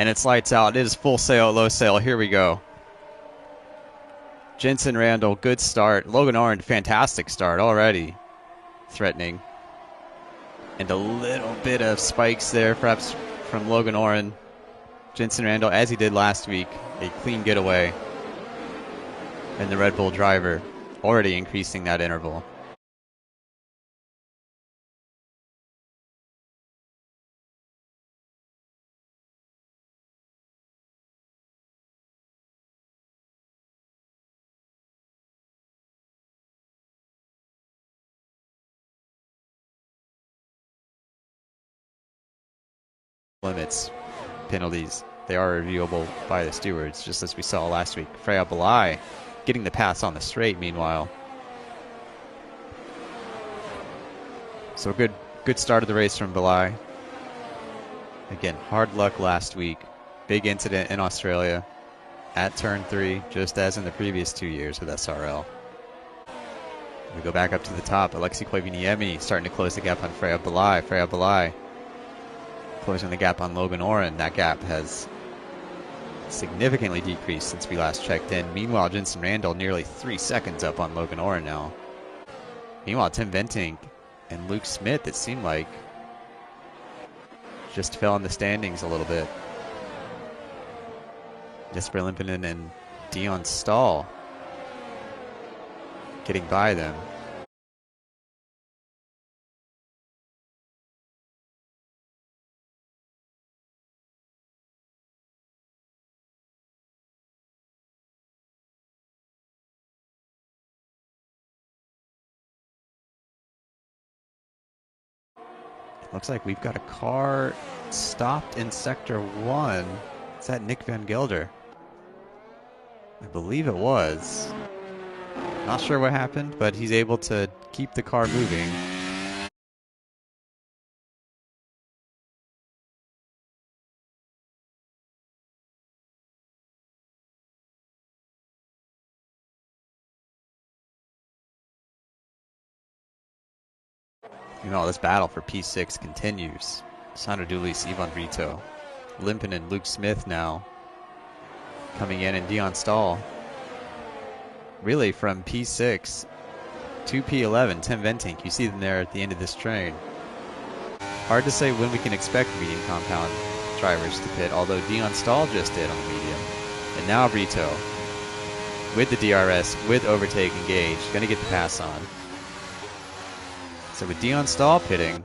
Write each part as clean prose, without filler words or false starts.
And it's lights out. It is full sail, low sail. Here we go. Jensen Randall, good start. Logan Oren, fantastic start already. Threatening. And a little bit of spikes there, perhaps from Logan Oren. Jensen Randall, as he did last week, a clean getaway. And the Red Bull driver already increasing that interval. Limits, penalties, they are reviewable by the stewards, just as we saw last week. Freya Belai getting the pass on the straight, meanwhile. So good start of the race from Belai. Again, hard luck last week. Big incident in Australia at turn 3, just as in the previous 2 years with SRL. We go back up to the top. Alexei Koivuniemi starting to close the gap on Freya Belai. Freya Belai closing the gap on Logan Oren. That gap has significantly decreased since we last checked in. Meanwhile, Jensen Randall nearly 3 seconds up on Logan Oren now. Meanwhile, Tim Ventink and Luke Smith, it seemed like, just fell in the standings a little bit. Jesper Limpinen and Dion Stahl getting by them. Looks like we've got a car stopped in Sector 1. Is that Nick Van Gelder? I believe it was. Not sure what happened, but he's able to keep the car moving. You know, this battle for P6 continues. Sandro Doulis, Ivan Brito, Limpinen, Luke Smith now coming in, and Dion Stahl. Really from P6 to P11, Tim Ventink, you see them there at the end of this train. Hard to say when we can expect medium compound drivers to pit, although Dion Stahl just did on the medium. And now Brito with the DRS, with overtake engaged, going to get the pass on. So with Dion Stahl pitting,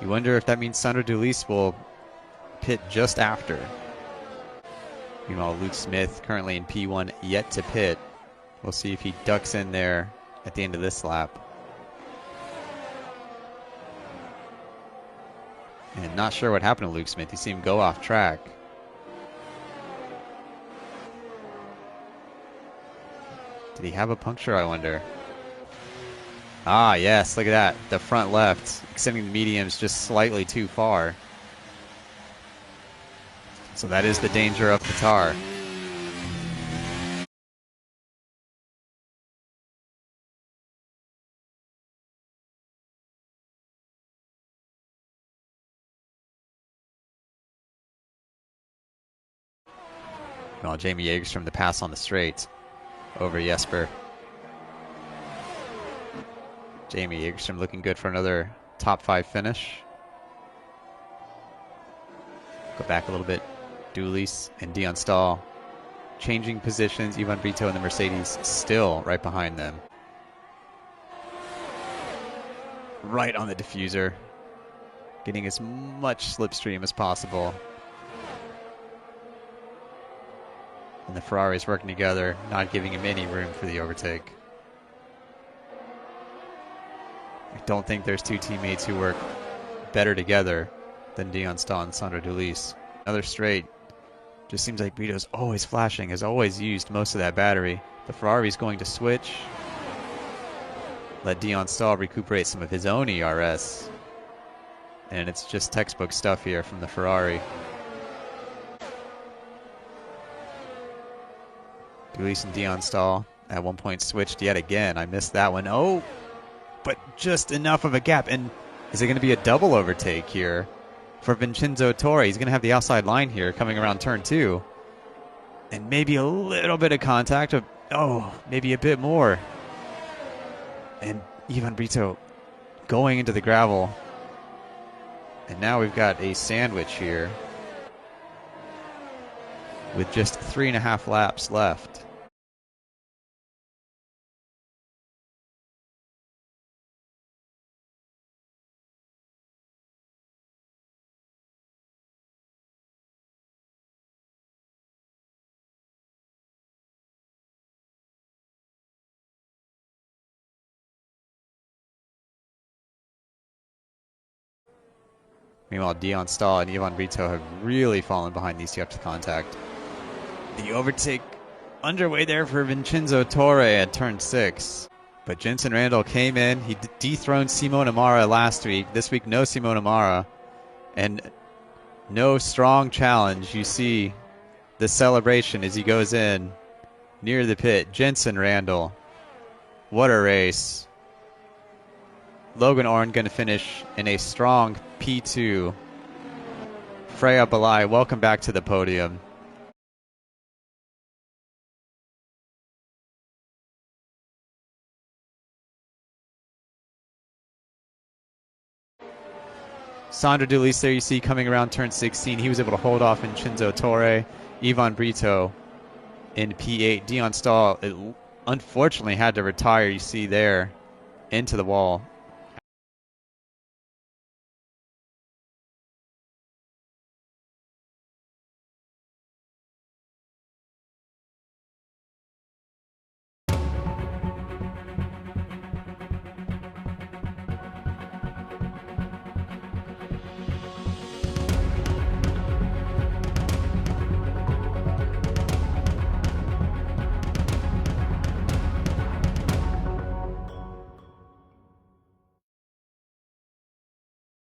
you wonder if that means Sandro Doulis will pit just after. Meanwhile, Luke Smith currently in P1, yet to pit. We'll see if he ducks in there at the end of this lap. And not sure what happened to Luke Smith. You see him go off track. Did he have a puncture, I wonder? Ah, yes, look at that. The front left, extending the mediums just slightly too far. So that is the danger of Qatar. Well, Jamie Jägerstrom the pass on the straight over Jesper. Jamie Jägerstrom looking good for another top 5 finish. Go back a little bit. Doulis and Dion Stahl changing positions. Ivan Brito and the Mercedes still right behind them. Right on the diffuser. Getting as much slipstream as possible. And the Ferraris working together, not giving him any room for the overtake. I don't think there's two teammates who work better together than Dion Stahl and Sandro Doulis. Another straight. Just seems like Brito's always flashing, has always used most of that battery. The Ferrari's going to switch. Let Dion Stahl recuperate some of his own ERS. And it's just textbook stuff here from the Ferrari. Doulis and Dion Stahl at one point switched yet again. I missed that one. Oh, but just enough of a gap. And is it going to be a double overtake here? for Vincenzo Torre. He's going to have the outside line here coming around turn 2. And maybe a little bit of contact. Maybe a bit more. And Ivan Brito going into the gravel. And now we've got a sandwich here with just 3.5 laps left. Meanwhile, Dion Stahl and Ivan Brito have really fallen behind these types of contact. The overtake underway there for Vincenzo Torre at turn 6. But Jensen Randall came in. He dethroned Simone Amara last week. This week, no Simone Amara. And no strong challenge. You see the celebration as he goes in near the pit. Jensen Randall. What a race. Logan Orn going to finish in a strong P2. Freya Balai, welcome back to the podium. Sandro Doulis there you see coming around turn 16. He was able to hold off Vincenzo Torre. Ivan Brito in P8. Dion Stahl unfortunately had to retire, you see there, into the wall.